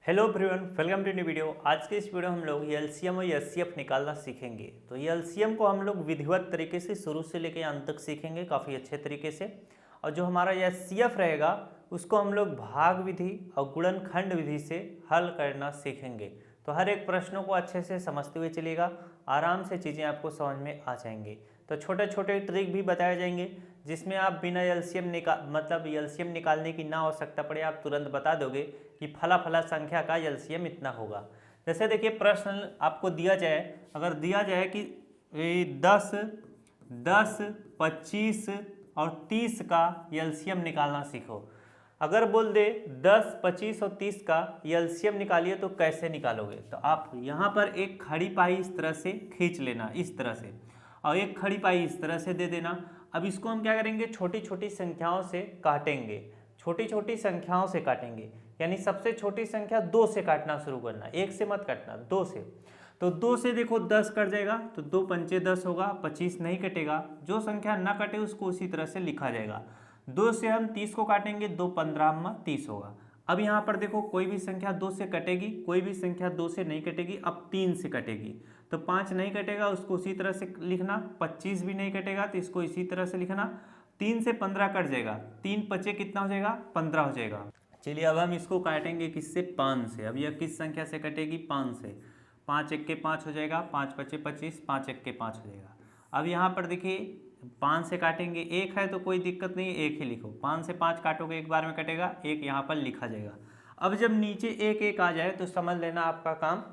Hello everyone, welcome to new video. आज के इस वीडियो में हम लोग एलसीएम और एचसीएफ निकालना सीखेंगे। तो ये एलसीएम को हम लोग विधिवत तरीके से शुरू से लेकर अंत तक सीखेंगे काफ़ी अच्छे तरीके से। और जो हमारा एचसीएफ रहेगा उसको हम लोग भाग विधि और गुणनखंड विधि से हल करना सीखेंगे। तो हर एक प्रश्नों को अच्छे से समझते हुए चलिएगा, आराम से चीज़ें आपको समझ में आ जाएंगी। तो छोटे छोटे ट्रिक भी बताए जाएंगे जिसमें आप बिना एलसीएम निकालने की ना आवश्यकता पड़े, आप तुरंत बता दोगे कि फला फला संख्या का एलसीएम इतना होगा। जैसे देखिए प्रश्न आपको दिया जाए, अगर दिया जाए कि 10, 25 और 30 का एलसीएम निकालना सीखो। अगर बोल दे 10, 25 और 30 का एलसीएम निकालिए तो कैसे निकालोगे? तो आप यहाँ पर एक खड़ी पाई इस तरह से खींच लेना, इस तरह से, और एक खड़ी पाई इस तरह से दे देना। अब इसको हम क्या करेंगे, छोटी छोटी संख्याओं से काटेंगे, छोटी छोटी संख्याओं से काटेंगे। यानी सबसे छोटी संख्या 2 से काटना शुरू करना, 1 से मत काटना, 2 से। तो 2 से देखो 10 कट जाएगा, तो 2 पंचे 10 होगा, 25 नहीं कटेगा। जो संख्या ना कटे उसको उसी तरह से लिखा जाएगा। 2 से हम 30 को काटेंगे, 2 15 30 होगा। अब यहाँ पर देखो कोई भी संख्या 2 से कटेगी, कोई भी संख्या 2 से नहीं कटेगी, अब 3 से कटेगी। तो 5 नहीं कटेगा, उसको उसी तरह से लिखना। 25 भी नहीं कटेगा तो इसको इसी तरह से लिखना। 3 से 15 कट जाएगा, 3 पचे कितना हो जाएगा, 15 हो जाएगा। चलिए अब हम इसको काटेंगे किससे, 5 से। अब यह किस संख्या से कटेगी, 5 से। 5 1 के 5 हो जाएगा, 5 पचे 25, 5 1 के 5 हो जाएगा। अब यहाँ पर देखिए 5 से काटेंगे, 1 है तो कोई दिक्कत नहीं, 1 ही लिखो। 5 से 5 काटोगे एक बार में कटेगा, 1 यहाँ पर लिखा जाएगा। अब जब नीचे 1 1 आ जाए तो समझ लेना आपका काम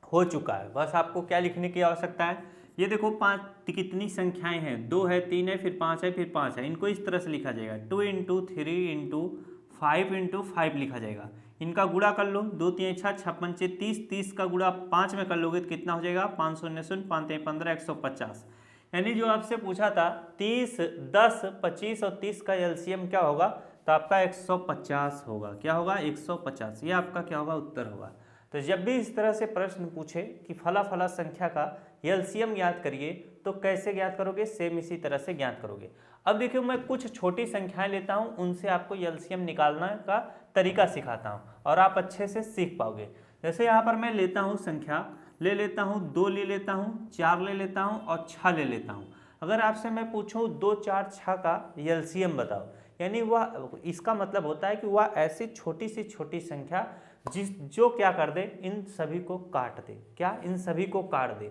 हो चुका है। बस आपको क्या लिखने की आवश्यकता है, ये देखो 5 कितनी संख्याएं हैं, 2 है, 3 है, फिर 5 है, फिर 5 है। इनको इस तरह से लिखा जाएगा, 2 × 3 × 5 × 5 लिखा जाएगा। इनका गुणा कर लो, 2 3 6 6 पंचे 30, 30 का गुणा 5 में कर लोगे तो कितना हो जाएगा, 5 0 0 5 3 15 150। यानी जो आपसे पूछा था 30, 10, 25 और 30 का एलसीएम क्या होगा, तो आपका 150 होगा। क्या होगा, 150। ये आपका क्या होगा, उत्तर होगा। तो जब भी इस तरह से प्रश्न पूछे कि फला फला संख्या का एलसीएम ज्ञात करिए, तो कैसे ज्ञात करोगे, सेम इसी तरह से ज्ञात करोगे। अब देखिए मैं कुछ छोटी संख्याएं लेता हूं, उनसे आपको एलसीएम निकालना का तरीका सिखाता हूं और आप अच्छे से सीख पाओगे। जैसे यहाँ पर मैं लेता हूँ संख्या, ले लेता हूँ 2 ले लेता हूँ, 4 ले लेता हूँ और 6 ले लेता हूँ। अगर आपसे मैं पूछूं 2 4 6 का एलसीएम बताओ, यानी वह, इसका मतलब होता है कि वह ऐसी छोटी सी छोटी संख्या जो क्या कर दे, इन सभी को काट दे। क्या, इन सभी को काट दे।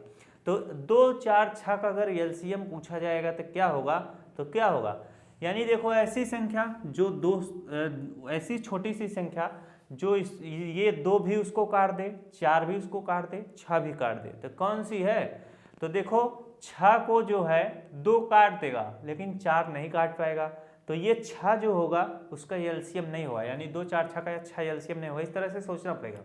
तो 2 4 6 का अगर एलसीएम पूछा जाएगा तो क्या होगा, तो क्या होगा, यानी देखो ऐसी संख्या जो ऐसी छोटी सी संख्या जो ये 2 भी उसको काट दे, 4 भी उसको काट दे, 6 भी काट दे। तो कौन सी है, तो देखो 6 को जो है 2 काट देगा लेकिन 4 नहीं काट पाएगा। तो ये 6 जो होगा उसका एलसीएम नहीं होगा, यानी 2 4 6 का 6 एलसीएम नहीं होगा। इस तरह से सोचना पड़ेगा।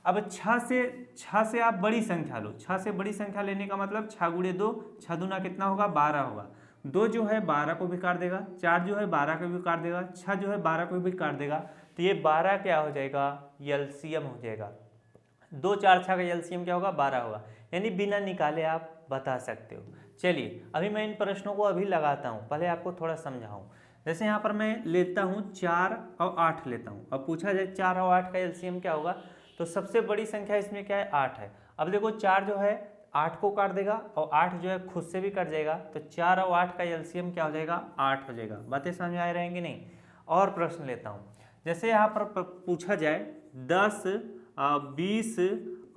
अब 6 से आप बड़ी संख्या लो। 6 से बड़ी संख्या लेने का मतलब 6 × 2, 6 दूना कितना होगा, 12 होगा। 2 जो है 12 को भी काट देगा, 4 जो है 12 को भी काट देगा, 6 जो है 12 को भी काट देगा। तो ये 12 क्या हो जाएगा, एलसीएम हो जाएगा। 2 4 6 का एलसीएम क्या होगा, 12 होगा। यानी बिना निकाले आप बता सकते हो। चलिए अभी मैं इन प्रश्नों को अभी लगाता हूँ, पहले आपको थोड़ा समझाऊँ। जैसे यहाँ पर मैं लेता हूँ 4 और 8 लेता हूँ। अब पूछा जाए 4 और 8 का एलसीएम क्या होगा, तो सबसे बड़ी संख्या इसमें क्या है, 8 है। अब देखो 4 जो है 8 को काट देगा और 8 जो है खुद से भी कट जाएगा। तो 4 और 8 का एलसीएम क्या हो जाएगा, 8 हो जाएगा। बातें समझ में आ रहेंगी नहीं। और प्रश्न लेता हूँ, जैसे यहाँ पर पूछा जाए 10, 20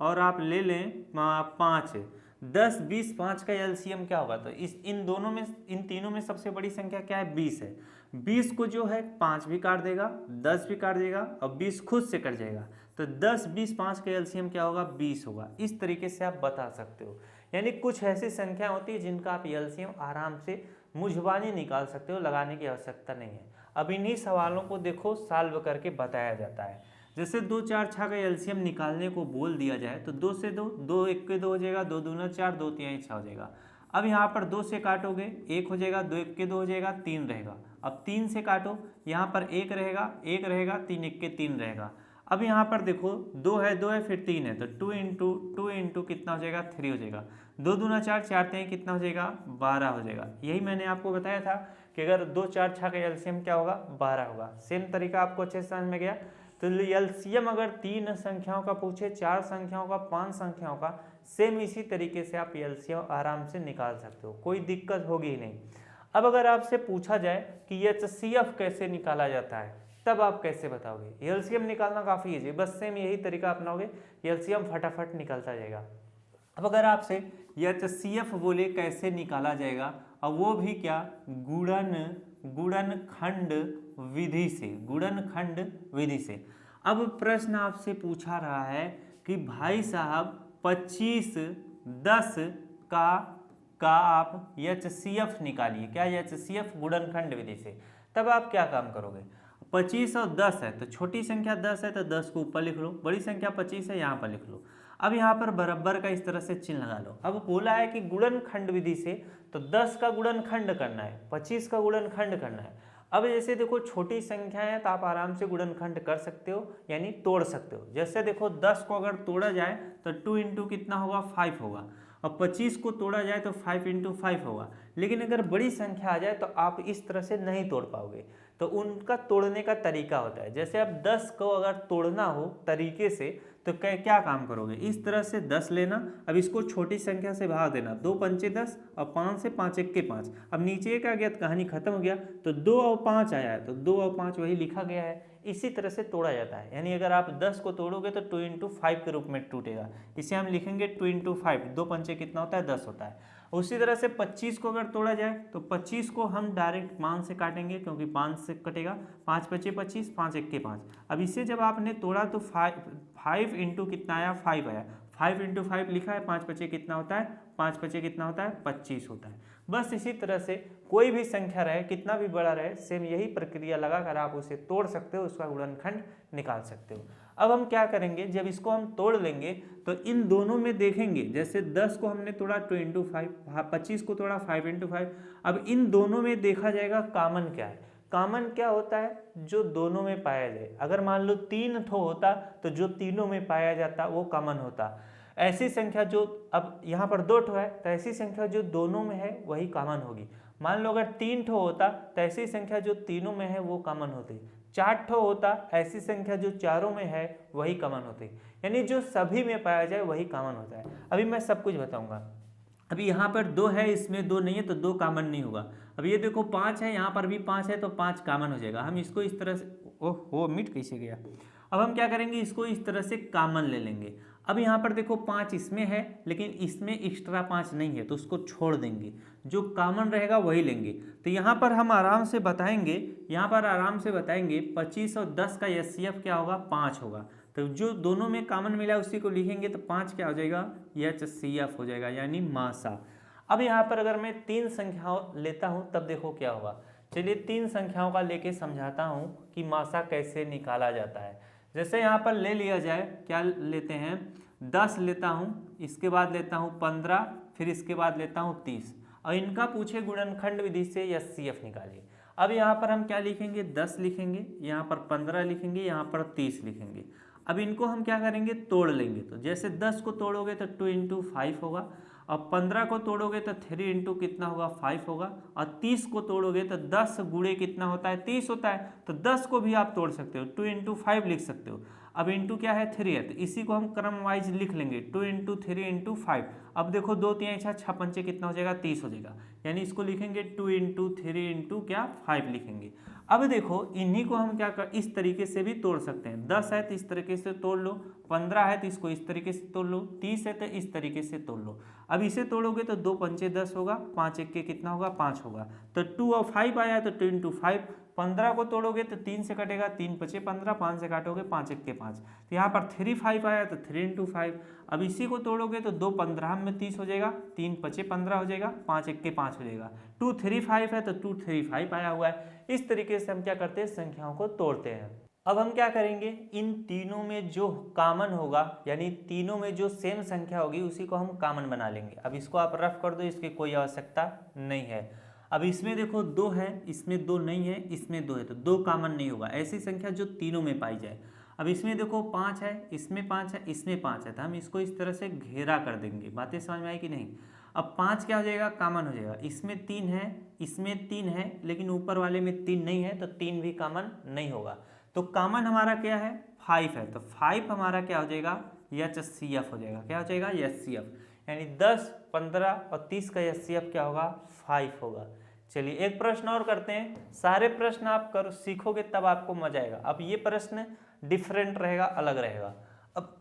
और आप ले लें 5। 10, 20, 5 का एलसीएम क्या होगा, तो इन तीनों में सबसे बड़ी संख्या क्या है, 20 है। 20 को जो है 5 भी काट देगा, 10 भी काट देगा और 20 खुद से कट जाएगा। तो 10, 20, 5 का एलसीएम क्या होगा, 20 होगा। इस तरीके से आप बता सकते हो। यानी कुछ ऐसी संख्या होती है जिनका आप एलसीएम आराम से मुझबानी निकाल सकते हो, लगाने की आवश्यकता नहीं है। अब इन्हीं सवालों को देखो सॉल्व करके बताया जाता है। जैसे 2 4 6 का एलसीएम निकालने को बोल दिया जाए तो 2 से 2, 2 1 के 2 हो जाएगा, 2 दूना 4, 2 3 6 हो जाएगा। अब यहाँ पर 2 से काटोगे 1 हो जाएगा, 2 1 के 2 हो जाएगा, 3 रहेगा। अब 3 से काटो, यहाँ पर 1 रहेगा, 1 रहेगा, 3 1 के 3 रहेगा। अब यहाँ पर देखो 2 है, फिर 3 है, तो 2 × कितना हो जाएगा, 3 हो जाएगा। 2 दूना 4, 4 3 कितना हो जाएगा, 12 हो जाएगा। यही मैंने आपको बताया था कि अगर 2 4 6 का एलसीएम क्या होगा, 12 होगा। सेम तरीका आपको अच्छे से समझ में गया। तो एलसीएम अगर 3 संख्याओं का पूछे, 4 संख्याओं का, 5 संख्याओं का, सेम इसी तरीके से आप एलसीएम आराम से निकाल सकते हो, कोई दिक्कत होगी ही नहीं। अब अगर आपसे पूछा जाए कि एचसीएफ कैसे निकाला जाता है, तब आप कैसे बताओगे? एलसीएम निकालना काफ़ी इजी, बस सेम यही तरीका अपनाओगे, एलसीएम फटाफट निकलता जाएगा। अब अगर आपसे एचसीएफ बोले कैसे निकाला जाएगा, और वो भी क्या, गुणनखंड विधि से, गुणनखंड विधि से। अब प्रश्न आपसे पूछा रहा है कि भाई साहब 25 10 का आप एचसीएफ निकालिए, क्या एचसीएफ गुणनखंड विधि से। तब आप क्या काम करोगे, 25 और 10 है तो छोटी संख्या 10 है तो 10 को ऊपर लिख लो, बड़ी संख्या 25 है यहाँ पर लिख लो। अब यहाँ पर बराबर का इस तरह से चिन्ह लगा लो। अब बोला है कि गुणनखंड विधि से, तो 10 का गुणनखंड करना है, 25 का गुणनखंड करना है। अब जैसे देखो छोटी संख्या है तो आप आराम से गुणनखंड कर सकते हो, यानी तोड़ सकते हो। जैसे देखो 10 को अगर तोड़ा जाए तो 2 इंटू कितना होगा, 5 होगा, और 25 को तोड़ा जाए तो 5 इंटू 5 होगा। लेकिन अगर बड़ी संख्या आ जाए तो आप इस तरह से नहीं तोड़ पाओगे, तो उनका तोड़ने का तरीका होता है। जैसे अब 10 को अगर तोड़ना हो तरीके से तो क्या काम करोगे, इस तरह से 10 लेना, अब इसको छोटी संख्या से भाग देना, 2 पंचे 10 और 5 से 5 एक के 5। अब नीचे एक आ गया तो कहानी खत्म हो गया, तो 2 और 5 आया है तो 2 और 5 वही लिखा गया है। इसी तरह से तोड़ा जाता है, यानी अगर आप 10 को तोड़ोगे तो 2 इंटू 5 के रूप में टूटेगा। इसे हम लिखेंगे 2 इंटू 5, 2 पंचे कितना होता है, 10 होता है। उसी तरह से 25 को अगर तोड़ा जाए तो 25 को हम डायरेक्ट 5 से काटेंगे, क्योंकि 5 से कटेगा, 5 पचे 25, 5 एक के 5। अब इसे जब आपने तोड़ा तो 5 इंटू कितना आया, 5 आया, 5 इंटू 5 लिखा है, 5 पचे कितना होता है, 5 पचे कितना होता है, 25 होता है। बस इसी तरह से कोई भी संख्या रहे, कितना भी बड़ा रहे, सेम यही प्रक्रिया लगाकर आप उसे तोड़ सकते हो, उसका गुणनखंड निकाल सकते हो। अब हम क्या करेंगे, जब इसको हम तोड़ लेंगे तो इन दोनों में देखेंगे, जैसे 10 को हमने तोड़ा 2 इंटू 5, 25 को तोड़ा 5 इंटू 5। अब इन दोनों में देखा जाएगा कॉमन क्या है। कॉमन क्या होता है, जो दोनों में पाया जाए। अगर मान लो 3 ठो होता तो जो तीनों में पाया जाता वो कॉमन होता। ऐसी संख्या जो, अब यहाँ पर 2 ठो है तो ऐसी संख्या जो दोनों में है वही कॉमन होगी। मान लो अगर 3 ठो होता तो ऐसी संख्या जो तीनों में है वो कॉमन होती। 4 ठो होता, ऐसी संख्या जो चारों में है वही कॉमन होती। यानी जो सभी में पाया जाए वही कॉमन होता है। अभी मैं सब कुछ बताऊंगा। अभी यहाँ पर 2 है, इसमें 2 नहीं है तो 2 कॉमन नहीं होगा। अब ये देखो 5 है, यहाँ पर भी 5 है तो 5 कॉमन हो जाएगा। हम इसको इस तरह से, ओह मिट कैसे गया। अब हम क्या करेंगे, इसको इस तरह से कॉमन ले लेंगे। अब यहाँ पर देखो 5 इसमें है, लेकिन इसमें एक्स्ट्रा 5 नहीं है तो उसको छोड़ देंगे, जो कॉमन रहेगा वही लेंगे। तो यहाँ पर हम आराम से बताएंगे, 25 और 10 का एचसीएफ क्या होगा, 5 होगा। तो जो दोनों में कॉमन मिला उसी को लिखेंगे तो 5 क्या हो जाएगा, एचसीएफ हो जाएगा, यानी मासा। अब यहाँ पर अगर मैं 3 संख्याओं लेता हूँ तब देखो क्या होगा। चलिए 3 संख्याओं का लेके समझाता हूँ कि मासा कैसे निकाला जाता है। जैसे यहाँ पर ले लिया जाए, क्या लेते हैं, 10 लेता हूँ, इसके बाद लेता हूँ 15, फिर इसके बाद लेता हूँ 30, और इनका पूछे गुणनखंड विधि से एचसीएफ निकालिए। अब यहाँ पर हम क्या लिखेंगे, 10 लिखेंगे, यहाँ पर 15 लिखेंगे, यहाँ पर 30 लिखेंगे। अब इनको हम क्या करेंगे, तोड़ लेंगे। तो जैसे 10 को तोड़ोगे तो 2 इंटू 5 होगा, और 15 को तोड़ोगे तो 3 इंटू कितना होगा, 5 होगा, और 30 को तोड़ोगे तो 10 गुणे कितना होता है, 30 होता है। तो 10 को भी आप तोड़ सकते हो, 2 इंटू 5 लिख सकते हो। अब इंटू क्या है, 3 है, तो इसी को हम क्रम वाइज लिख लेंगे, 2 इंटू 3 इंटू 5। अब देखो 2 3 6 पंचे कितना हो जाएगा, 30 हो जाएगा। यानी इसको लिखेंगे 2 इंटू 3 इंटू क्या, 5 लिखेंगे। अब देखो इन्हीं को हम क्या कर, इस तरीके से भी तोड़ सकते हैं। 10 है तो इस तरीके से तोड़ लो, 15 है तो इसको इस तरीके से तोड़ लो, 30 है तो इस तरीके से तोड़ लो। अब इसे तोड़ोगे तो 2 पंचे 10 होगा, 5 एक के कितना होगा, 5 होगा। तो 2 और 5 आया तो 2 इंटू 5। 15 को तोड़ोगे तो 3 से कटेगा, 3 पचे 15, 5 से काटोगे 5 एक के 5। तो यहाँ पर 3 5 आया तो 3 इंटू 5। अब इसी को तोड़ोगे तो 2 15 में 30 हो जाएगा, 3 पचे 15 हो जाएगा, 5 एक के 5 हो जाएगा। 2 3 5 है तो 2 3 5 आया हुआ है। इस तरीके से हम क्या करते हैं, संख्याओं को तोड़ते हैं। अब हम क्या करेंगे, इन तीनों में जो कॉमन होगा, यानी तीनों में जो सेम संख्या होगी उसी को हम कॉमन बना लेंगे। अब इसको आप रफ कर दो, इसकी कोई आवश्यकता नहीं है। अब इसमें देखो 2 है, इसमें 2 नहीं है, इसमें 2 है, तो 2 कॉमन नहीं होगा। ऐसी संख्या जो तीनों में पाई जाए। अब इसमें देखो 5 है, इसमें 5 है, इसमें 5 है, तो हम इसको इस तरह से घेरा कर देंगे। बातें समझ में आई कि नहीं। अब 5 क्या हो जाएगा, कॉमन हो जाएगा। इसमें 3 है, इसमें 3 है, लेकिन ऊपर वाले में 3 नहीं है तो 3 भी कॉमन नहीं होगा। तो कॉमन हमारा क्या है 5 है, तो 5 हमारा क्या हो जाएगा HCF हो जाएगा। क्या हो जाएगा HCF, यानी 10, 15 और 30 का HCF क्या होगा 5 होगा। चलिए एक प्रश्न और करते हैं, सारे प्रश्न आप कर सीखोगे तब आपको मजा आएगा। अब ये प्रश्न डिफरेंट रहेगा, अलग रहेगा। अब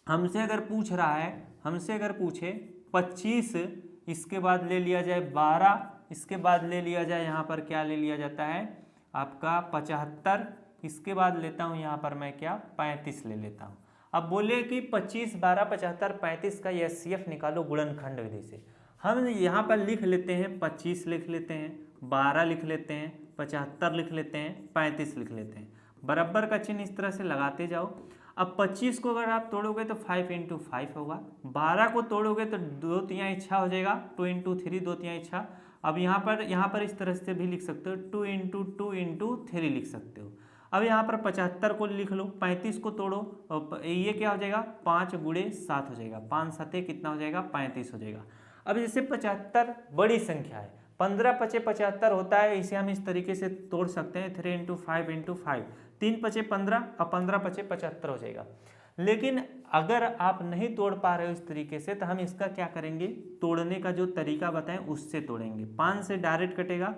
हमसे अगर पूछ रहा है, हमसे अगर पूछे 25, इसके बाद ले लिया जाए 12, इसके बाद ले लिया जाए यहाँ पर क्या ले लिया जाता है आपका 75, इसके बाद लेता हूँ यहाँ पर मैं क्या 35 ले लेता हूँ। अब बोले कि 25, 12, 75, 35 का HCF निकालो गुणनखंड विधि से। हम यहाँ पर लिख लेते हैं 25 लिख लेते हैं, 12 लिख लेते हैं, 75 लिख लेते हैं, 35 लिख लेते हैं, बराबर का चिन्ह इस तरह से लगाते जाओ। अब 25 को अगर आप तोड़ोगे तो 5 × 5 होगा, 12 को तोड़ोगे तो 2 6 हो जाएगा, 2 × 3 2 6। अब यहाँ पर इस तरह से भी लिख सकते हो, 2 × 2 × 3 लिख सकते हो। अब यहाँ पर 75 को लिख लो, 35 को तोड़ो, ये क्या हो जाएगा 5 × 7 हो जाएगा, 5 7 कितना हो जाएगा 35 हो जाएगा। अब जैसे 75 बड़ी संख्या है, 15 × 5 75 होता है, इसे हम इस तरीके से तोड़ सकते हैं 3 × 5 × 5, 3 × 5 15 और 15 × 5 75 हो जाएगा। लेकिन अगर आप नहीं तोड़ पा रहे हो इस तरीके से, तो हम इसका क्या करेंगे, तोड़ने का जो तरीका बताएं उससे तोड़ेंगे। 5 से डायरेक्ट कटेगा,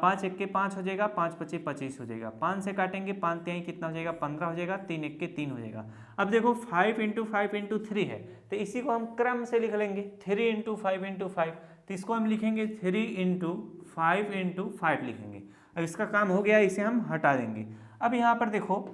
5 1 के 5 हो जाएगा, 5 5 25 हो जाएगा, 5 से काटेंगे 5 3 कितना हो जाएगा 15 हो जाएगा, 3 1 के 3 हो जाएगा। अब देखो 5 × 5 × 3 है, तो इसी को हम क्रम से लिख लेंगे 3 × 5 × 5, तो इसको हम लिखेंगे 3 × 5 × 5 लिखेंगे। अब इसका काम हो गया, इसे हम हटा देंगे। अब यहाँ पर देखो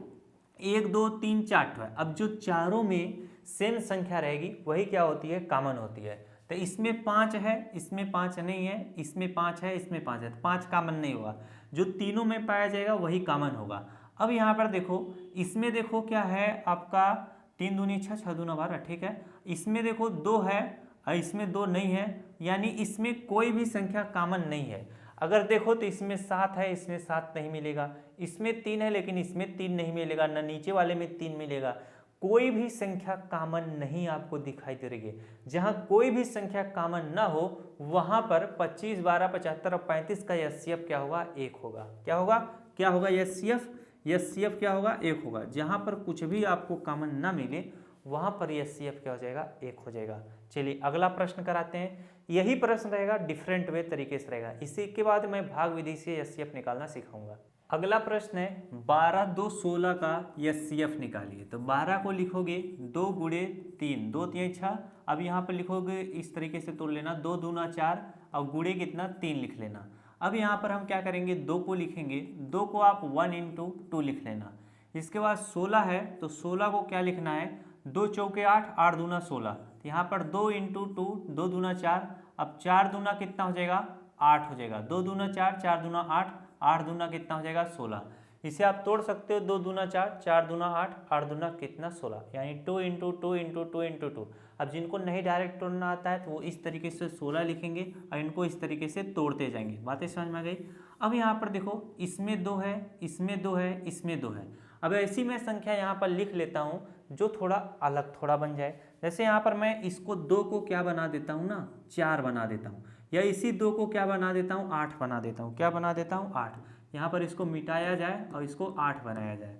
1 2 3 4 है, अब जो चारों में सेम संख्या रहेगी वही क्या होती है कॉमन होती है। तो इसमें 5 है, इसमें 5 नहीं है, इसमें 5 है, इसमें 5 है, तो 5 कॉमन नहीं होगा, जो तीनों में पाया जाएगा वही कॉमन होगा। अब यहाँ पर देखो, इसमें देखो क्या है आपका 3 दूनी 6 6 दूना 12, ठीक है। इसमें देखो 2 है और इसमें 2 नहीं है, यानी इसमें कोई भी संख्या कॉमन नहीं है। अगर देखो तो इसमें 7 है, इसमें 7 नहीं मिलेगा, इसमें 3 है लेकिन इसमें 3 नहीं मिलेगा, ना नीचे वाले में 3 मिलेगा। कोई भी संख्या कॉमन नहीं आपको दिखाई दे रही है। जहां कोई भी संख्या कॉमन ना हो वहां पर 25 12 75 और 35 का HCF क्या होगा 1 होगा। क्या होगा, क्या होगा HCF क्या होगा 1 होगा। जहां पर कुछ भी आपको कॉमन ना मिले वहां पर HCF क्या हो जाएगा 1 हो जाएगा। चलिए अगला प्रश्न कराते हैं, यही प्रश्न रहेगा, डिफरेंट वे तरीके से रहेगा। इसी के बाद मैं भाग विधि से HCF निकालना सिखाऊंगा। अगला प्रश्न है 12 2 16 का HCF निकालिए। तो 12 को लिखोगे 2 × 3 2 3 6, अब यहाँ पर लिखोगे इस तरीके से तोड़ लेना 2 दूना 4 और गुणे कितना 3 लिख लेना। अब यहाँ पर हम क्या करेंगे 2 को लिखेंगे, 2 को आप 1 × 2 लिख लेना। इसके बाद 16 है, तो 16 को क्या लिखना है 2 चौके 8 8 दूना 16, तो यहाँ पर 2 × 2 2 दूना 4, अब 4 दूना कितना हो जाएगा 8 हो जाएगा, 2 दूना 4 4 दूना 8 8 दूना कितना हो जाएगा 16। इसे आप तोड़ सकते हो 2 दूना 4 4 दूना 8 8 दूना कितना 16, यानी 2 × 2 × 2 × 2। अब जिनको नहीं डायरेक्ट तोड़ना आता है तो वो इस तरीके से 16 लिखेंगे और इनको इस तरीके से तोड़ते जाएंगे। बातें समझ में आ गई। अब यहाँ पर देखो इसमें 2 है, इसमें 2 है, इसमें 2 है। अब ऐसी मैं संख्या यहाँ पर लिख लेता हूँ जो थोड़ा अलग थोड़ा बन जाए। जैसे यहाँ पर मैं इसको 2 को क्या बना देता हूँ ना 4 बना देता हूँ, या इसी 2 को क्या बना देता हूँ 8 बना देता हूँ। क्या बना देता हूँ 8। यहाँ पर इसको मिटाया जाए और इसको 8 बनाया जाए।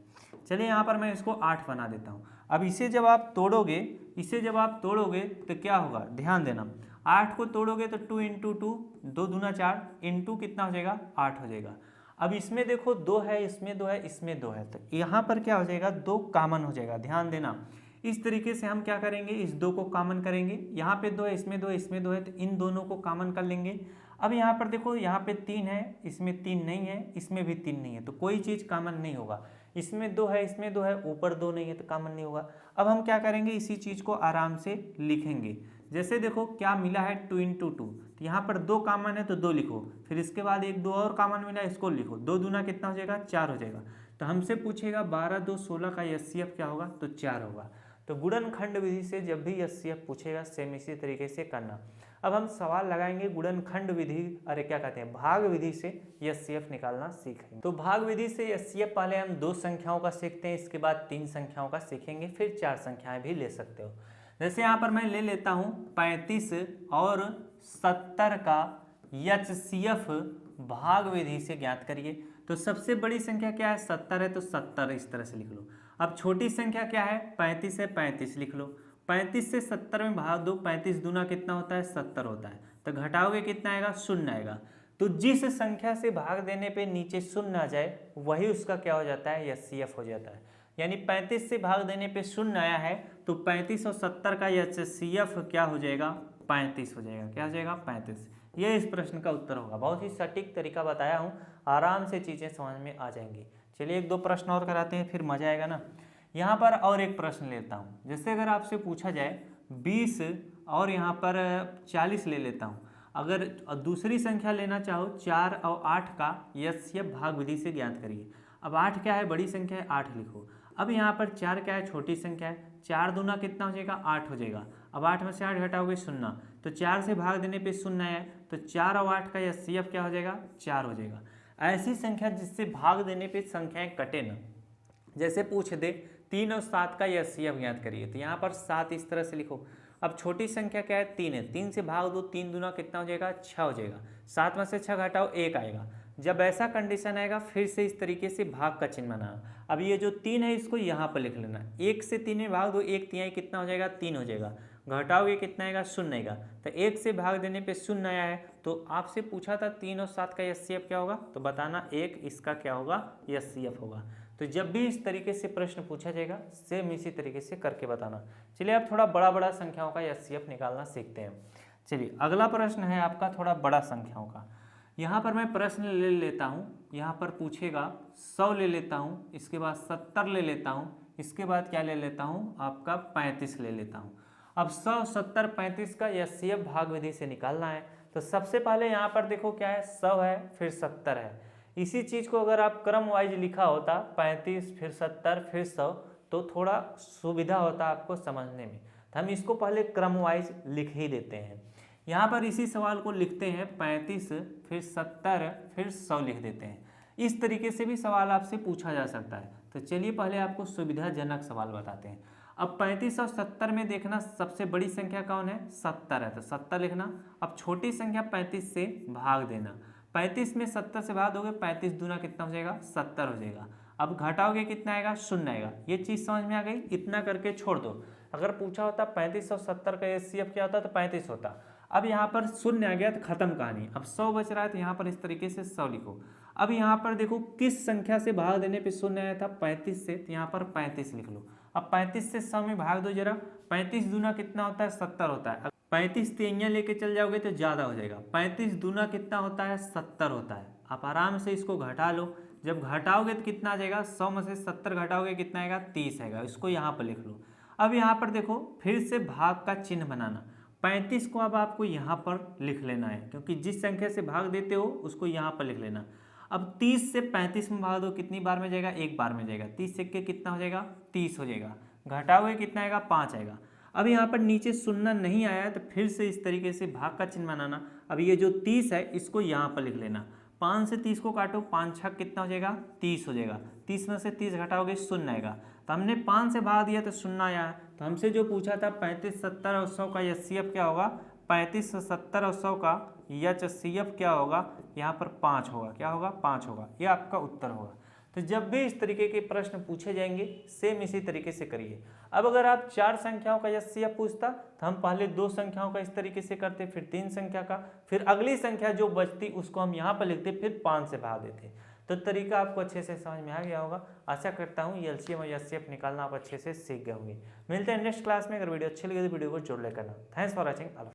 चलिए यहाँ पर मैं इसको 8 बना देता हूँ। अब इसे जब आप तोड़ोगे, इसे जब आप तोड़ोगे तो क्या होगा, ध्यान देना, 8 को तोड़ोगे तो 2 × 2 2 दूना 4 इंटू कितना हो जाएगा 8 हो जाएगा। अब इसमें देखो 2 है, इसमें 2 है, इसमें 2 है, तो यहाँ पर क्या हो जाएगा 2 कॉमन हो जाएगा। ध्यान देना, इस तरीके से हम क्या करेंगे इस 2 को कॉमन करेंगे। यहाँ पे 2 है, इसमें 2 है, इसमें 2 है, तो इन दोनों को कॉमन कर लेंगे। अब यहाँ पर देखो यहाँ पे 3 है, इसमें 3 नहीं है, इसमें भी 3 नहीं है, तो कोई चीज़ कॉमन नहीं होगा। इसमें 2 है, इसमें 2 है, ऊपर 2 नहीं है तो कॉमन नहीं होगा। अब हम क्या करेंगे इसी चीज़ को आराम से लिखेंगे। जैसे देखो क्या मिला है 2 × 2, तो यहाँ पर 2 कॉमन है तो 2 लिखो, फिर इसके बाद 1 2 और कॉमन मिला इसको लिखो, 2 दूना कितना हो जाएगा 4 हो जाएगा। तो हमसे पूछेगा 12 2 16 का HCF क्या होगा, तो 4 होगा। तो गुणनखंड विधि से जब भी HCF पूछेगा सेम इसी तरीके से करना। अब हम सवाल लगाएंगे गुणनखंड विधि, अरे क्या कहते हैं भाग विधि से HCF निकालना सीखेंगे। तो भाग विधि से HCF पहले हम 2 संख्याओं का सीखते हैं, इसके बाद 3 संख्याओं का सीखेंगे, फिर 4 संख्याएं भी ले सकते हो। जैसे यहाँ पर मैं ले लेता हूँ 35 और 70 का HCF भाग विधि से ज्ञात करिए। तो सबसे बड़ी संख्या क्या है 70 है, तो 70 इस तरह से लिख लो। अब छोटी संख्या क्या है 35 है, 35 लिख लो। 35 से 70 में भाग दो, 35 दूना कितना होता है 70 होता है, तो घटाओगे कितना आएगा 0 आएगा। तो जिस संख्या से भाग देने पे नीचे 0 आ जाए वही उसका क्या हो जाता है एचसीएफ हो जाता है। यानी 35 से भाग देने पे 0 आया है तो 35 और 70 का एचसीएफ क्या हो जाएगा 35 हो जाएगा। क्या हो जाएगा 35। ये इस प्रश्न का उत्तर होगा। बहुत ही सटीक तरीका बताया हूँ, आराम से चीज़ें समझ में आ जाएंगी। चलिए एक दो प्रश्न और कराते हैं, फिर मजा आएगा ना। यहाँ पर और एक प्रश्न लेता हूँ। जैसे अगर आपसे पूछा जाए 20 और यहाँ पर 40 ले लेता हूँ। अगर दूसरी संख्या लेना चाहो 4 और 8 का एचसीएफ भाग विधि से ज्ञात करिए। अब 8 क्या है बड़ी संख्या है 8 लिखो। अब यहाँ पर 4 क्या है छोटी संख्या है, 4 दूना कितना हो जाएगा 8 हो जाएगा। अब 8 में से 8 घटाओगे 0, तो 4 से भाग देने पे 0 है, तो 4 और 8 का एचसीएफ क्या हो जाएगा 4 हो जाएगा। ऐसी संख्या जिससे भाग देने पे संख्याएं कटे ना, जैसे पूछ दे 3 और 7 का एचसीएफ ज्ञात करिए, तो यहाँ पर 7 इस तरह से लिखो। अब छोटी संख्या क्या है 3 है, 3 से भाग दो, 3 दूना कितना हो जाएगा 6 हो जाएगा। 7 में से 6 घटाओ 1 आएगा। जब ऐसा कंडीशन आएगा फिर से इस तरीके से भाग का चिन्ह बनाना। अब ये जो 3 है इसको यहाँ पर लिख लेना, 1 से 3 में भाग दो, 1 तिहाई कितना हो जाएगा 3 हो जाएगा। घटाओगे कितना आएगा 0 आएगा। तो 1 से भाग देने पे 0 आया है, तो आपसे पूछा था 3 और 7 का एचसीएफ क्या होगा, तो बताना 1 इसका क्या होगा एचसीएफ होगा। तो जब भी इस तरीके से प्रश्न पूछा जाएगा सेम इसी तरीके से करके बताना। चलिए अब थोड़ा बड़ा बड़ा संख्याओं का एचसीएफ निकालना सीखते हैं। चलिए अगला प्रश्न है आपका थोड़ा बड़ा संख्याओं का। यहाँ पर मैं प्रश्न ले लेता हूँ, यहाँ पर पूछेगा 100 ले लेता हूँ, इसके बाद 70 ले लेता हूँ, इसके बाद क्या ले लेता हूँ आपका 35 ले लेता हूँ। अब 100, 70, 35 का एचसीएफ भाग विधि से निकालना है। तो सबसे पहले यहाँ पर देखो क्या है 100 है फिर 70 है। इसी चीज़ को अगर आप क्रम वाइज लिखा होता 35 फिर 70 फिर 100 तो थोड़ा सुविधा होता आपको समझने में। तो हम इसको पहले क्रम वाइज लिख ही देते हैं। यहाँ पर इसी सवाल को लिखते हैं 35 फिर 70 फिर 100 लिख देते हैं। इस तरीके से भी सवाल आपसे पूछा जा सकता है। तो चलिए पहले आपको सुविधाजनक सवाल बताते हैं। अब 35 और 70 में देखना सबसे बड़ी संख्या कौन है 70 है, तो 70 लिखना। अब छोटी संख्या 35 से भाग देना, 35 में 70 से भाग दोगे 35 दूना कितना हो जाएगा 70 हो जाएगा। अब घटाओगे कितना आएगा 0 आएगा। ये चीज़ समझ में आ गई, इतना करके छोड़ दो। अगर पूछा होता 35 और 70 का एचसीएफ क्या होता तो 35 होता। अब यहाँ पर 0 आ गया तो खत्म कहानी। अब 100 बच रहा है तो यहाँ पर इस तरीके से 100 लिखो। अब यहाँ पर देखो किस संख्या से भाग देने पे 0 आया था 35 से, तो यहाँ पर 35 लिख लो। अब 35 से 100 में भाग दो जरा, 35 दूना कितना होता है 70 होता है। 35 तिहाइयाँ लेके चल जाओगे तो ज़्यादा हो जाएगा। 35 दूना कितना होता है 70 होता है। आप आराम से इसको घटा लो, जब घटाओगे तो कितना आ जाएगा 100 में से 70 घटाओगे कितना आएगा 30 आएगा। इसको यहाँ पर लिख लो। अब यहाँ पर देखो फिर से भाग का चिन्ह बनाना, 35 को अब आपको यहाँ पर लिख लेना है, क्योंकि जिस संख्या से भाग देते हो उसको यहाँ पर लिख लेना। अब 30 से 35 में भाग दो, कितनी बार में जाएगा एक बार में जाएगा। 30 से के कितना हो जाएगा 30 हो जाएगा। घटाओगे कितना आएगा 5 आएगा। अब यहाँ पर नीचे 0 नहीं आया है तो फिर से इस तरीके से भाग का चिन्ह बनाना। अब ये जो 30 है इसको यहाँ पर लिख लेना। 5 से 30 को काटो, 5 छक कितना हो जाएगा 30 हो जाएगा। 30 में से 30 घटाओगे 0 आएगा। तो हमने 5 से भाग दिया तो 0 आया है। तो हमसे जो पूछा था 35, 70 और 100 का एचसीएफ क्या होगा, 35, 70 और 100 का एचसीएफ क्या होगा, यहाँ पर 5 होगा। क्या होगा 5 होगा। ये आपका उत्तर होगा। तो जब भी इस तरीके के प्रश्न पूछे जाएंगे सेम इसी तरीके से करिए। अब अगर आप 4 संख्याओं का एचसीएफ पूछता तो हम पहले 2 संख्याओं का इस तरीके से करते, फिर 3 संख्या का, फिर अगली संख्या जो बचती उसको हम यहाँ पर लिखते, फिर 5 से भाग देते। तो तरीका आपको अच्छे से समझ में आ गया होगा। आशा करता हूँ एलसीएम और एचसीएफ निकालना आप अच्छे से सीख गए होंगे। मिलते हैं नेक्स्ट क्लास में। अगर वीडियो अच्छी लगे तो वीडियो को जोड़ ले करना। Thanks for watching.